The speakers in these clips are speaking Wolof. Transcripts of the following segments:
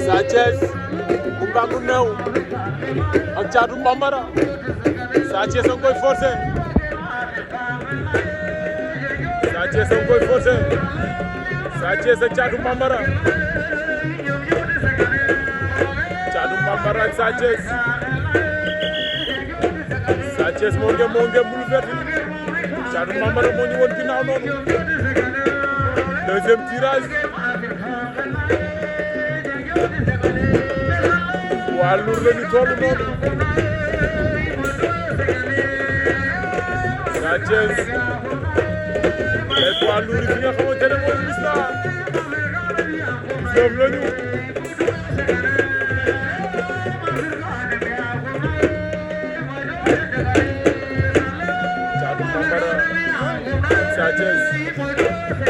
Sa Thiès bu Ngangu New ak Thiatou Bambara. Sa Thiès a ngi koy forcé. Sa Thiès a ngi koy forcé. Sa Thiès ak Thiatou Bambara. Thiatou Bambara ak Sa Thiès. Sa Thiès moo ngi bul vert. Thiatou Bambara moo ñu woon ginnaaw noonu. Deuxième tirage. Waa Lour la ñu toll noonu. Sa Thiès et waa Lour yi fi nga xamante ne mooy Misla ñoom la ñu. Thiatou Bambara Sa Thiès.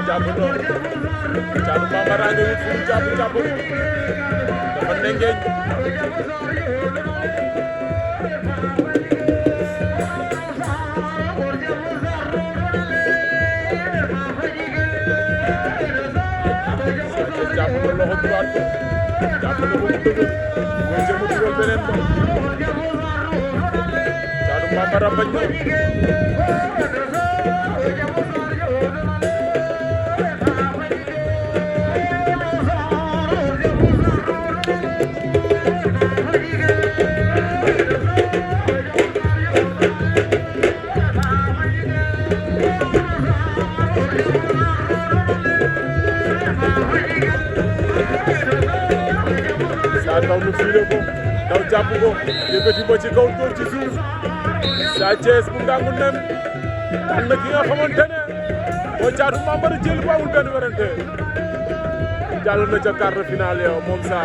Jàpp na Thiatou Bambara nga wut fu mu jàpp dafa nengeeñ. jàpp na loxo droite jàpp na ko mu dëgër mooy jëm a dugal beneen ba. Thiatou Bambara bañ na. Daw nu fiile ko daw jàpp ko yëkkati ba ci kaw dóor ci suuf. Sa Thiès bu Ngangu New daan na ki nga xamante ne mooy Thiatou Bambara jël bu amul benn werante jàll na ca quart de finale moom Sa.